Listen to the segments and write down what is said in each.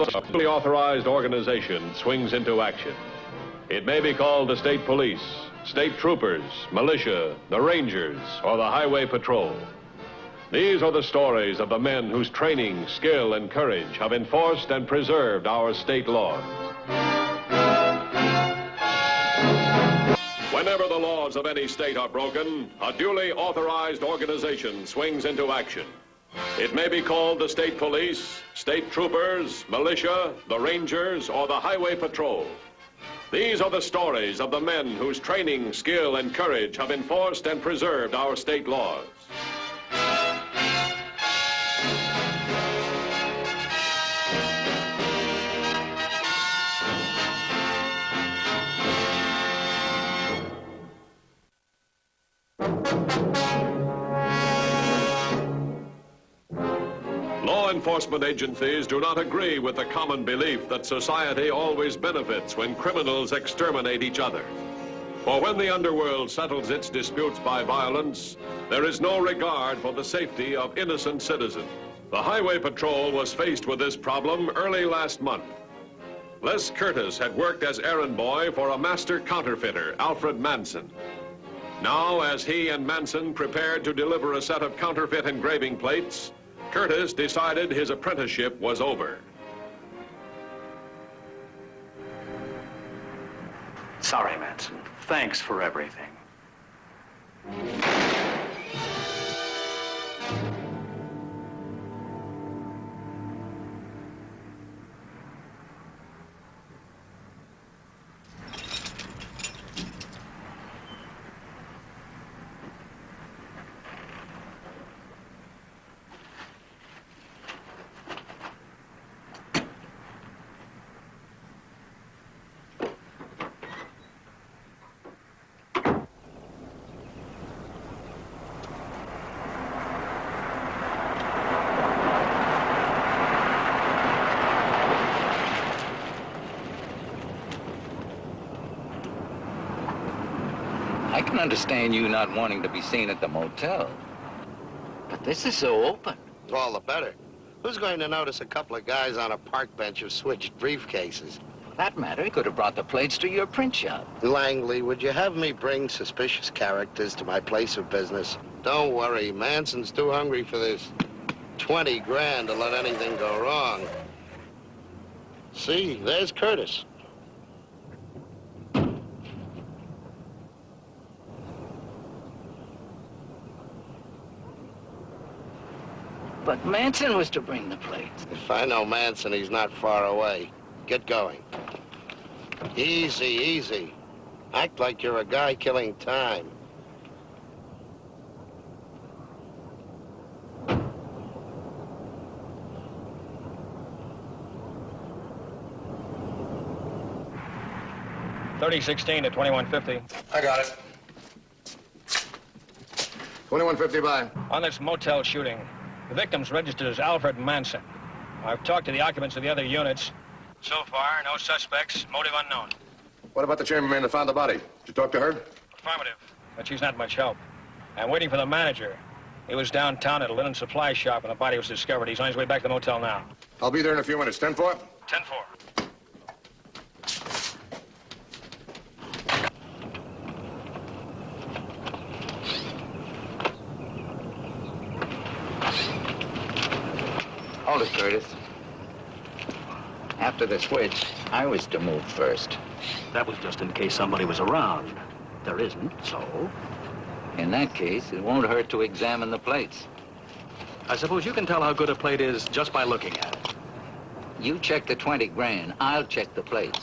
a fully authorized organization swings into action. It may be called the state police, state troopers, militia, the rangers, or the highway patrol. These are the stories of the men whose training, skill, and courage have enforced and preserved our state laws. Whenever the laws of any state are broken, a duly authorized organization swings into action. It may be called the state police, state troopers, militia, the rangers, or the highway patrol. These are the stories of the men whose training, skill, and courage have enforced and preserved our state laws. Law enforcement agencies do not agree with the common belief that society always benefits when criminals exterminate each other. For when the underworld settles its disputes by violence, there is no regard for the safety of innocent citizens. The Highway Patrol was faced with this problem early last month. Les Curtis had worked as errand boy for a master counterfeiter, Alfred Manson. Now, as he and Manson prepared to deliver a set of counterfeit engraving plates, Curtis decided his apprenticeship was over. Sorry, Manson. Thanks for everything. I can understand you not wanting to be seen at the motel. But this is so open. All the better. Who's going to notice a couple of guys on a park bench who switched briefcases? For that matter, he could have brought the plates to your print shop. Langley, would you have me bring suspicious characters to my place of business? Don't worry, Manson's too hungry for this 20 grand to let anything go wrong. See, there's Curtis. But Manson was to bring the plates. If I know Manson, he's not far away. Get going. Easy, easy. Act like you're a guy killing time. $30.16 to $21.50. I got it. $21.50 by. On this motel shooting, the victim's registered as Alfred Manson. I've talked to the occupants of the other units. So far, no suspects, motive unknown. What about the chambermaid that found the body? Did you talk to her? Affirmative, but she's not much help. I'm waiting for the manager. He was downtown at a linen supply shop and the body was discovered. He's on his way back to the motel now. I'll be there in a few minutes. 10-4? 10-4. Hold it, Curtis. After the switch, I was to move first. That was just in case somebody was around. There isn't, so? In that case, it won't hurt to examine the plates. I suppose you can tell how good a plate is just by looking at it. You check the 20 grand, I'll check the plates.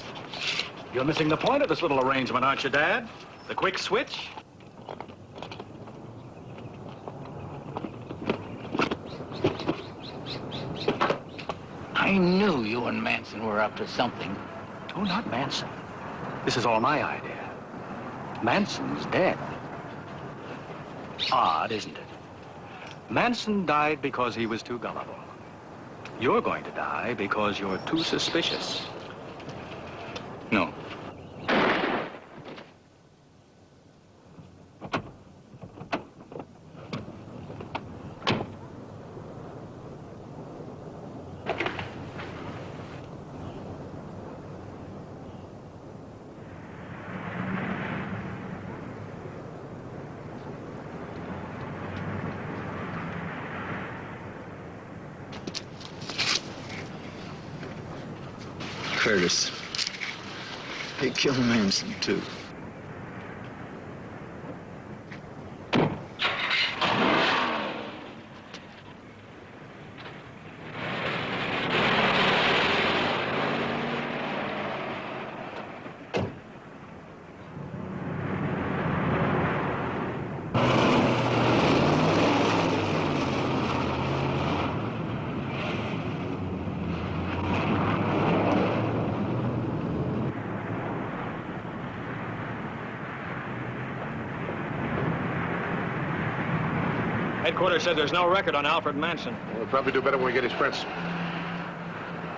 You're missing the point of this little arrangement, aren't you, Dad? The quick switch? I knew you and Manson were up to something. Oh, not Manson. This is all my idea. Manson's dead. Odd, isn't it? Manson died because he was too gullible. You're going to die because you're too suspicious. No. Curtis. He killed Manson, too. Headquarters said there's no record on Alfred Manson. We'll probably do better when we get his prints.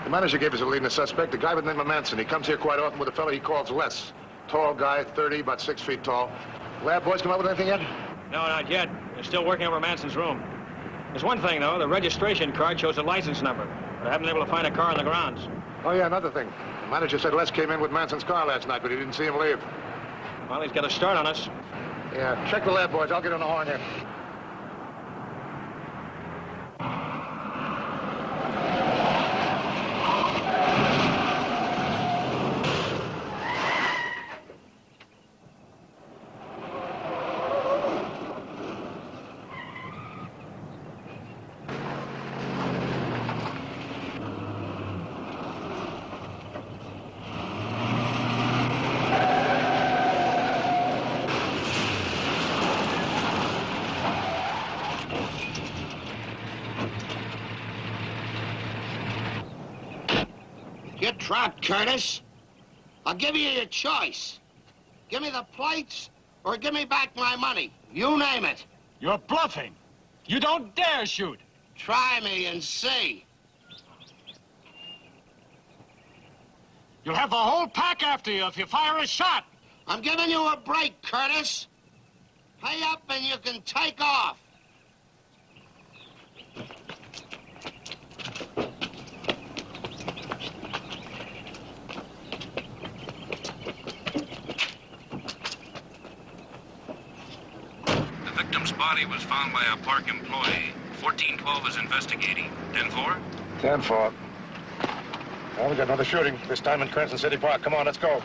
The manager gave us a lead in the suspect, a guy by the name of Manson. He comes here quite often with a fellow he calls Les. Tall guy, 30, about 6 feet tall. Lab boys come up with anything yet? No, not yet. They're still working over Manson's room. There's one thing, though. The registration card shows a license number. But I haven't been able to find a car on the grounds. Oh, yeah, another thing. The manager said Les came in with Manson's car last night, but he didn't see him leave. Well, he's got a start on us. Yeah, check the lab boys. I'll get on the horn here. Get trapped, Curtis. I'll give you your choice. Give me the plates or give me back my money. You name it. You're bluffing. You don't dare shoot. Try me and see. You'll have the whole pack after you if you fire a shot. I'm giving you a break, Curtis. Pay up and you can take off. The victim's body was found by a park employee. 1412 is investigating. 10-4? 10-4. Well, we got another shooting, this time in Cranston City Park. Come on, let's go.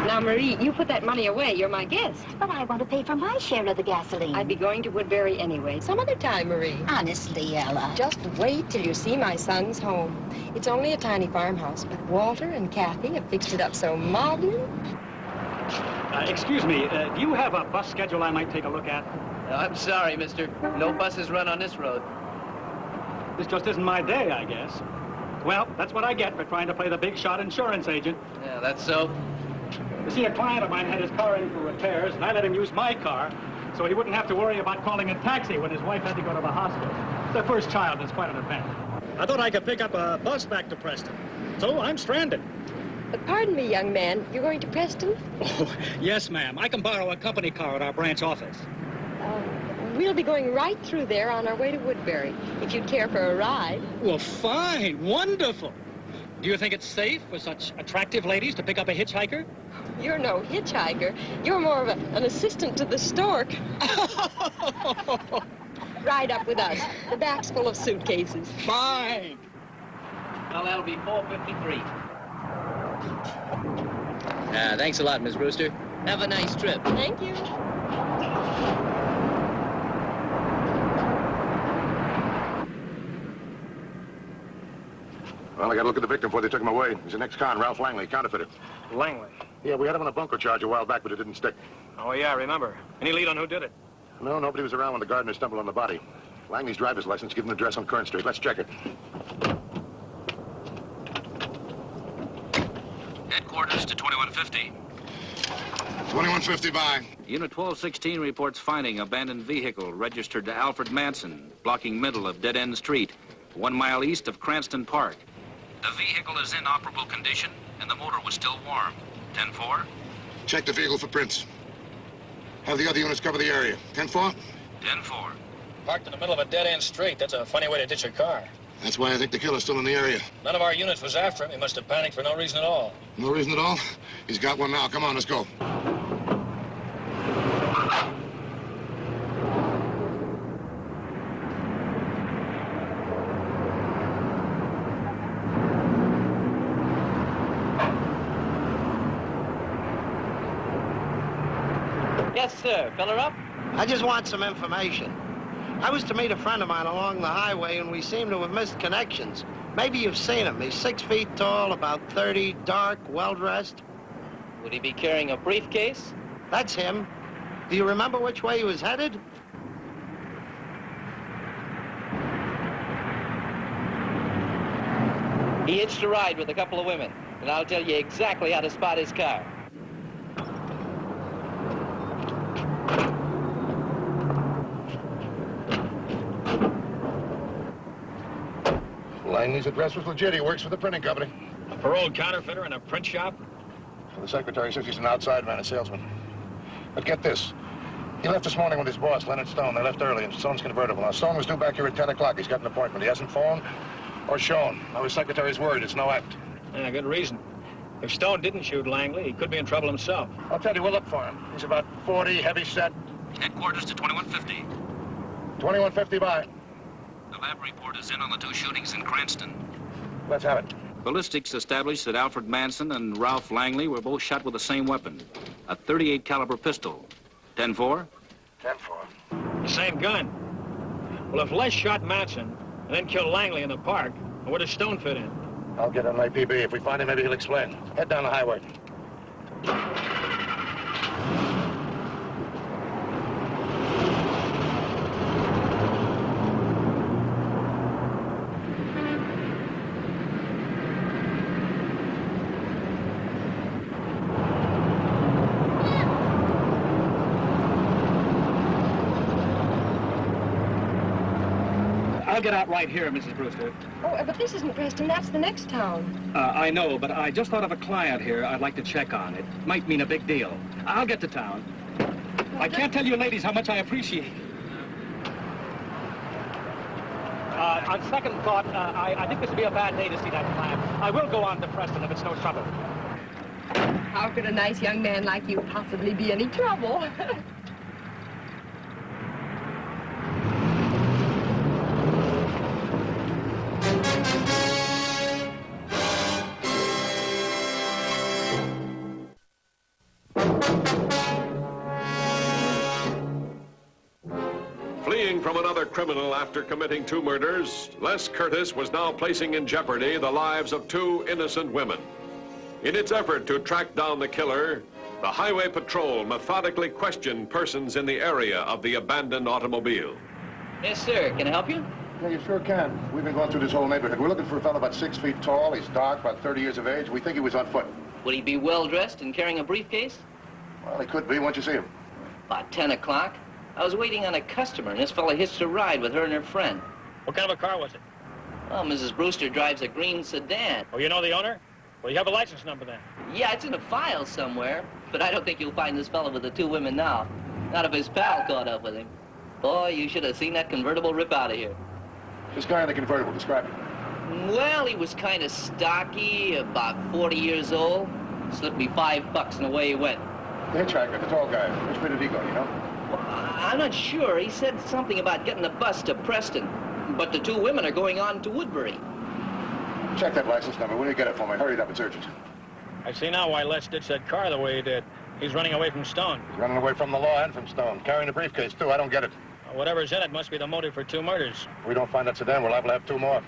Now, Marie, you put that money away. You're my guest. But I want to pay for my share of the gasoline. I'd be going to Woodbury anyway. Some other time, Marie. Honestly, Ella. Just wait till you see my son's home. It's only a tiny farmhouse, but Walter and Kathy have fixed it up so modern. Excuse me, do you have a bus schedule I might take a look at? I'm sorry, mister. No buses run on this road. This just isn't my day, I guess. Well, that's what I get for trying to play the big shot insurance agent. Yeah, that's so. You see, a client of mine had his car in for repairs, and I let him use my car, so he wouldn't have to worry about calling a taxi when his wife had to go to the hospital. Their first child is quite an event. I thought I could pick up a bus back to Preston, so I'm stranded. Pardon me, young man. You're going to Preston? Oh, yes, ma'am. I can borrow a company car at our branch office. We'll be going right through there on our way to Woodbury, if you'd care for a ride. Well, fine. Wonderful. Do you think it's safe for such attractive ladies to pick up a hitchhiker? You're no hitchhiker. You're more of an assistant to the stork. Ride up with us. The back's full of suitcases. Fine. Well, that'll be $4.53. Thanks a lot, Miss Brewster. Have a nice trip. Thank you. Well, I got to look at the victim before they took him away. He's an ex-con, Ralph Langley, counterfeiter. Langley. Yeah, we had him on a bunker charge a while back, but it didn't stick. Oh, yeah, I remember. Any lead on who did it? No, nobody was around when the gardener stumbled on the body. Langley's driver's license gives him an address on Current Street. Let's check it. Headquarters to 2150. 2150 by. Unit 1216 reports finding abandoned vehicle registered to Alfred Manson, blocking middle of Dead End Street, 1 mile east of Cranston Park. The vehicle is in operable condition, and the motor was still warm. 10-4? Check the vehicle for prints. Have the other units cover the area. 10-4? 10-4. Parked in the middle of a dead-end street. That's a funny way to ditch a car. That's why I think the killer's still in the area. None of our units was after him. He must have panicked for no reason at all. No reason at all? He's got one now. Come on, let's go. Yes, sir. Fill her up? I just want some information. I was to meet a friend of mine along the highway, and we seem to have missed connections. Maybe you've seen him. He's 6 feet tall, about 30, dark, well-dressed. Would he be carrying a briefcase? That's him. Do you remember which way he was headed? He hitched a ride with a couple of women, and I'll tell you exactly how to spot his car. Langley's address was legit. He works for the printing company. A paroled counterfeiter in a print shop? Well, the secretary says he's an outside man, a salesman. But get this. He left this morning with his boss, Leonard Stone. They left early in Stone's convertible. Now, Stone was due back here at 10 o'clock. He's got an appointment. He hasn't phoned or shown. Now, his secretary's worried. It's no act. Yeah, good reason. If Stone didn't shoot Langley, he could be in trouble himself. I'll tell you, we'll look for him. He's about 40, heavy set. Headquarters to 2150. 2150 by. The lab report is in on the 2 shootings in Cranston. Let's have it. Ballistics established that Alfred Manson and Ralph Langley were both shot with the same weapon, a .38 caliber pistol. 10-4? 10-4. The same gun. Well, if Les shot Manson and then killed Langley in the park, where does Stone fit in? I'll get on IPB. If we find him, maybe he'll explain. Head down the highway. I'll get out right here, Mrs. Brewster. Oh, but this isn't Preston. That's the next town. I know, but I just thought of a client here I'd like to check on. It might mean a big deal. I'll get to town. I can't tell you ladies how much I appreciate it. On second thought, I think this would be a bad day to see that client. I will go on to Preston if it's no trouble. How could a nice young man like you possibly be any trouble? Fleeing from another criminal after committing 2 murders, Les Curtis was now placing in jeopardy the lives of 2 innocent women. In its effort to track down the killer, the Highway Patrol methodically questioned persons in the area of the abandoned automobile. Yes, sir. Can I help you? Yeah, you sure can. We've been going through this whole neighborhood. We're looking for a fellow about 6 feet tall. He's dark, about 30 years of age. We think he was on foot. Would he be well-dressed and carrying a briefcase? Well, he could be. When'd you see him? About 10 o'clock. I was waiting on a customer, and this fella hitched a ride with her and her friend. What kind of a car was it? Well, Mrs. Brewster drives a green sedan. Oh, you know the owner? Well, you have a license number then. Yeah, it's in a file somewhere, but I don't think you'll find this fella with the 2 women now. Not if his pal caught up with him. Boy, you should have seen that convertible rip out of here. This guy in the convertible, describe him. Well, he was kind of stocky, about 40 years old. Slipped me $5 and away he went. The hitchhiker, the tall guy. Which way did he go, you know? Well, I'm not sure. He said something about getting a bus to Preston, but the 2 women are going on to Woodbury. Check that license number. Will you get it for me? Hurry it up, it's urgent. I see now why Les ditched that car the way he did. He's running away from Stone. He's running away from the law and from Stone. Carrying a briefcase, too. I don't get it. Whatever's in it must be the motive for 2 murders. If we don't find that sedan, we'll have 2 more.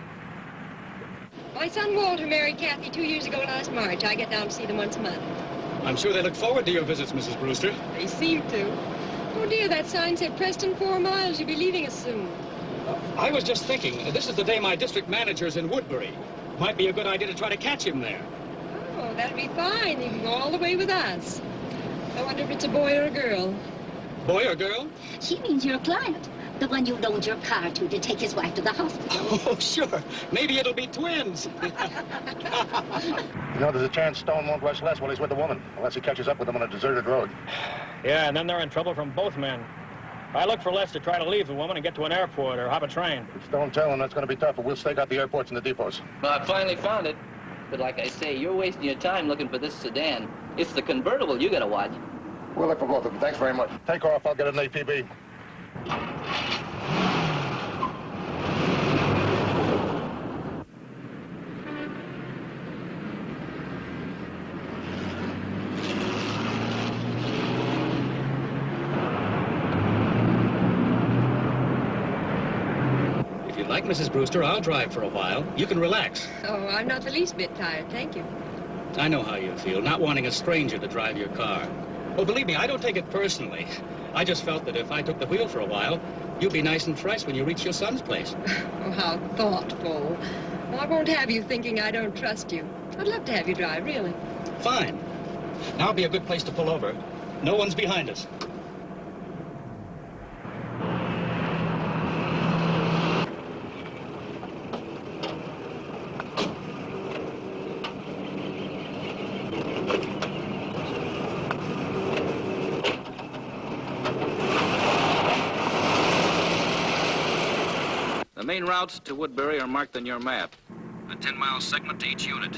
My son Walter married Kathy 2 years ago last March. I get down to see them once a month. I'm sure they look forward to your visits, Mrs. Brewster. They seem to. Oh, dear, that sign said Preston 4 miles. You'll be leaving us soon. I was just thinking, this is the day my district manager's in Woodbury. Might be a good idea to try to catch him there. Oh, that'd be fine. You can go all the way with us. I wonder if it's a boy or a girl. Boy or girl? She means your client. The one you loaned your car to take his wife to the hospital. Oh, sure. Maybe it'll be twins. You know, there's a chance Stone won't rush Les while he's with the woman, unless he catches up with them on a deserted road. Yeah, and then they're in trouble from both men. I look for less to try to leave the woman and get to an airport or hop a train. If Stone tell him, that's going to be tough, but we'll stake out the airports and the depots. Well, I finally found it. But like I say, you're wasting your time looking for this sedan. It's the convertible you gotta watch. We'll look for both of them. Thanks very much. Take off. I'll get an APB. Like Mrs. Brewster, I'll drive for a while. You can relax. Oh, I'm not the least bit tired, thank you. I know how you feel, not wanting a stranger to drive your car. Oh, believe me, I don't take it personally. I just felt that if I took the wheel for a while, you'd be nice and fresh when you reach your son's place. Oh, how thoughtful. I won't have you thinking I don't trust you. I'd love to have you drive, really. Fine. Now'd be a good place to pull over. No one's behind us. The main routes to Woodbury are marked on your map. A 10-mile segment to each unit.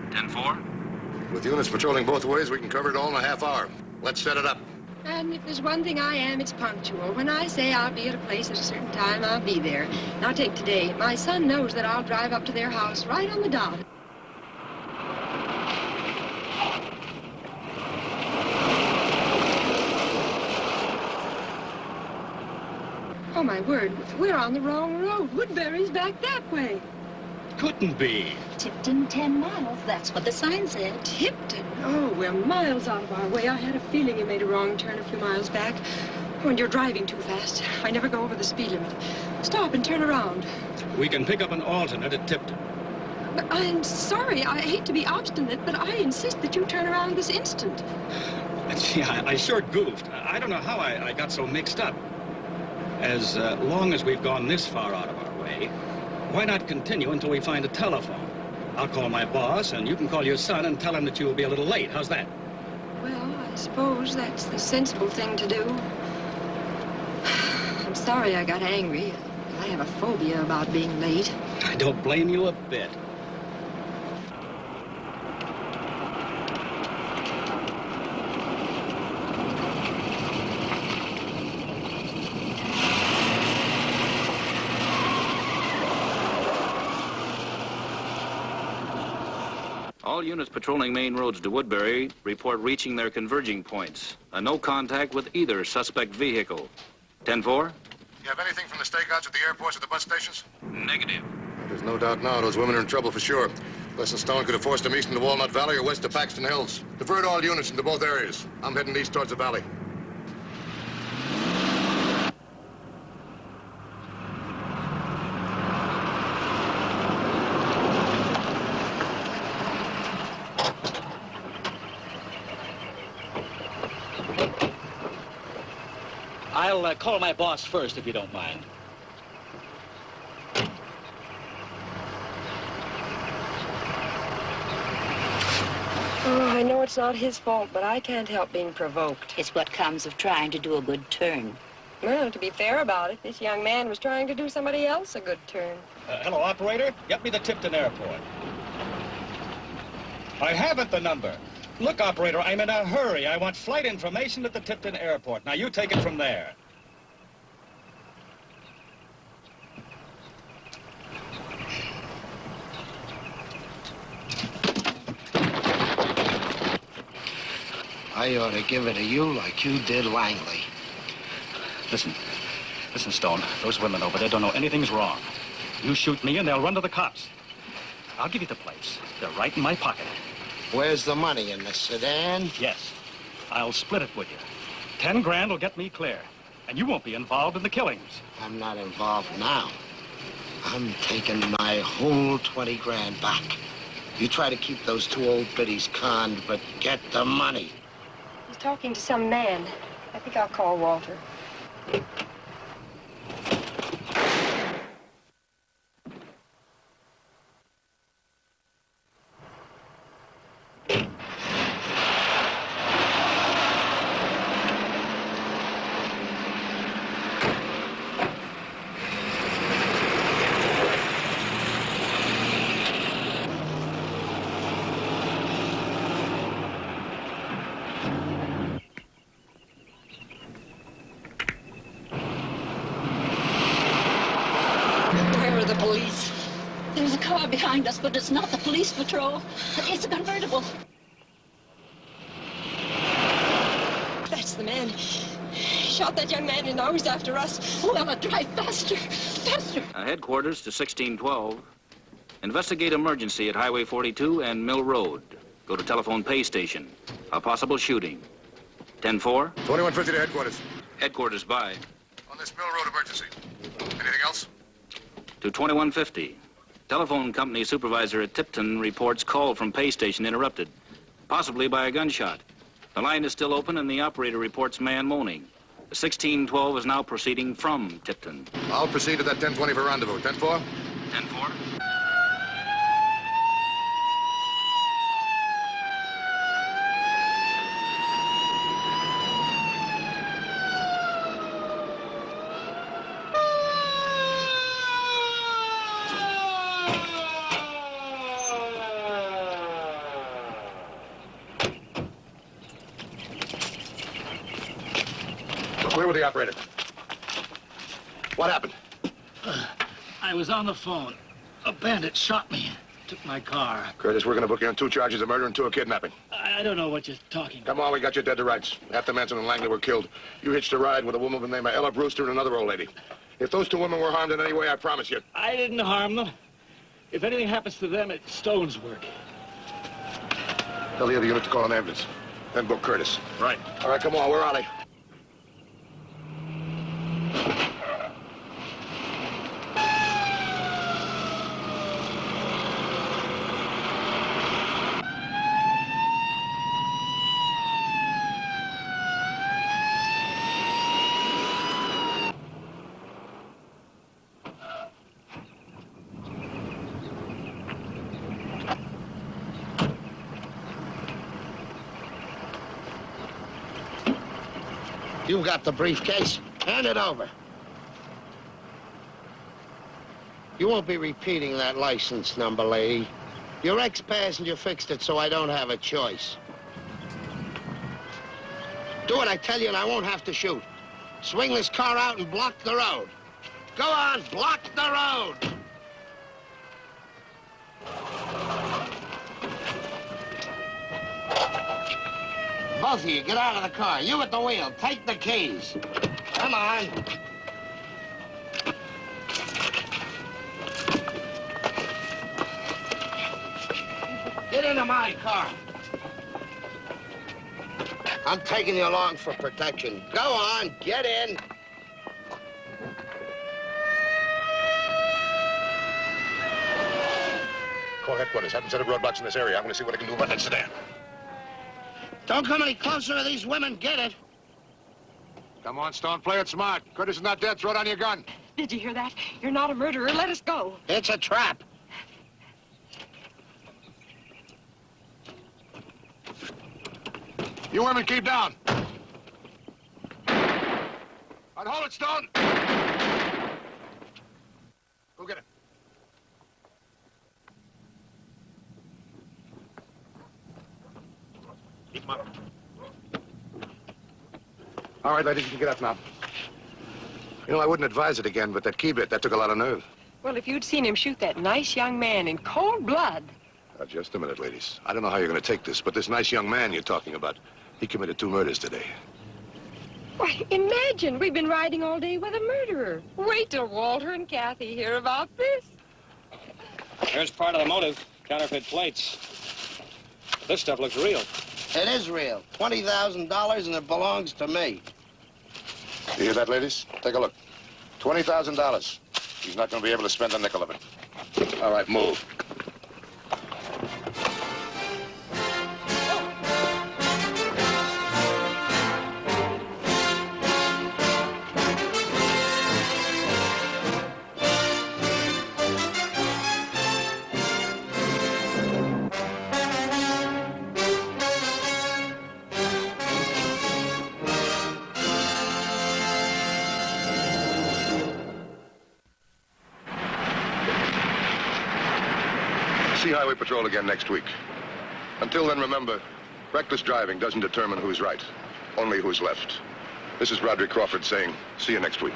10-4? With units patrolling both ways, we can cover it all in a half hour. Let's set it up. And if there's one thing I am, it's punctual. When I say I'll be at a place at a certain time, I'll be there. Now take today. My son knows that I'll drive up to their house right on the dot. Oh, my word, we're on the wrong road. Woodbury's back that way. Couldn't be. Tipton, 10 miles. That's what the sign said. Tipton? Oh, we're miles out of our way. I had a feeling you made a wrong turn a few miles back. Oh, and you're driving too fast. I never go over the speed limit. Stop and turn around. We can pick up an alternate at Tipton. But I'm sorry. I hate to be obstinate, but I insist that you turn around this instant. Gee, I sure goofed. I don't know how I got so mixed up. As long as we've gone this far out of our way, why not continue until we find a telephone? I'll call my boss, and you can call your son and tell him that you will be a little late. How's that? Well, I suppose that's the sensible thing to do. I'm sorry I got angry. I have a phobia about being late. I don't blame you a bit. All units patrolling main roads to Woodbury report reaching their converging points. No contact with either suspect vehicle. 10-4? You have anything from the stakeouts at the airports or the bus stations? Negative. There's no doubt now those women are in trouble for sure. Less Stone could have forced them east into Walnut Valley or west to Paxton Hills. Divert all units into both areas. I'm heading east towards the valley. I'll call my boss first, if you don't mind. Oh, I know it's not his fault, but I can't help being provoked. It's what comes of trying to do a good turn. Well, to be fair about it, this young man was trying to do somebody else a good turn. Hello, operator. Get me the Tipton Airport. I haven't the number. Look, operator, I'm in a hurry. I want flight information at the Tipton Airport. Now, you take it from there. I ought to give it to you like you did Langley. Listen, Stone. Those women over there don't know anything's wrong. You shoot me and they'll run to the cops. I'll give you the place. They're right in my pocket. Where's the money, in the sedan? Yes. I'll split it with you. 10 grand will get me clear. And you won't be involved in the killings. I'm not involved now. I'm taking my whole 20 grand back. You try to keep those two old biddies conned, but get the money. He's talking to some man. I think I'll call Walter. Where are the police? There's a car behind us, but it's not the police patrol. It's a convertible. That's the man. Shot that young man in the nose after us. Well, drive faster. Faster. Headquarters to 1612. Investigate emergency at Highway 42 and Mill Road. Go to telephone pay station. A possible shooting. 10-4. 2150 to headquarters. Headquarters by. On this Mill Road emergency. Anything else? To 2150. Telephone company supervisor at Tipton reports call from pay station interrupted. Possibly by a gunshot. The line is still open and the operator reports man moaning. The 1612 is now proceeding from Tipton. I'll proceed to that 1020 for rendezvous. 10-4? 10-4. Where were the operator? What happened? I was on the phone. A bandit shot me. Took my car. Curtis, we're going to book you on 2 charges of murder and 2 of kidnapping. I don't know what you're talking about. Come on, we got you dead to rights. Half the Manson and Langley were killed. You hitched a ride with a woman by the name of Ella Brewster and another old lady. If those 2 women were harmed in any way, I promise you. I didn't harm them. If anything happens to them, it's Stone's work. Tell the other unit to call an ambulance. Then book Curtis. Right. All right, come on, where are they? You got the briefcase. Hand it over. You won't be repeating that license number, lady. Your ex-passenger fixed it, so I don't have a choice. Do what I tell you, and I won't have to shoot. Swing this car out and block the road. Go on, block the road. Both of you, get out of the car. You at the wheel. Take the keys. Come on. Get into my car. I'm taking you along for protection. Go on, get in. Call headquarters. Have them set up roadblocks in this area. I'm going to see what I can do about that sedan. Don't come any closer or these women get it. Come on, Stone. Play it smart. Curtis is not dead. Throw down your gun. Did you hear that? You're not a murderer. Let us go. It's a trap. You women keep down. And hold it, Stone. Go get it. Keep 'em up. All right, ladies, you can get up now. You know, I wouldn't advise it again, but that key bit, that took a lot of nerve. Well, if you'd seen him shoot that nice young man in cold blood. Now, just a minute, ladies. I don't know how you're going to take this, but this nice young man you're talking about, he committed 2 murders today. Why, imagine, we've been riding all day with a murderer. Wait till Walter and Kathy hear about this. Here's part of the motive, counterfeit plates. This stuff looks real. It is real. $20,000 and it belongs to me. You hear that, ladies? Take a look. $20,000. He's not going to be able to spend a nickel of it. All right, move. See Highway Patrol again next week. Until then, remember, reckless driving doesn't determine who's right, only who's left. This is Roderick Crawford saying, see you next week.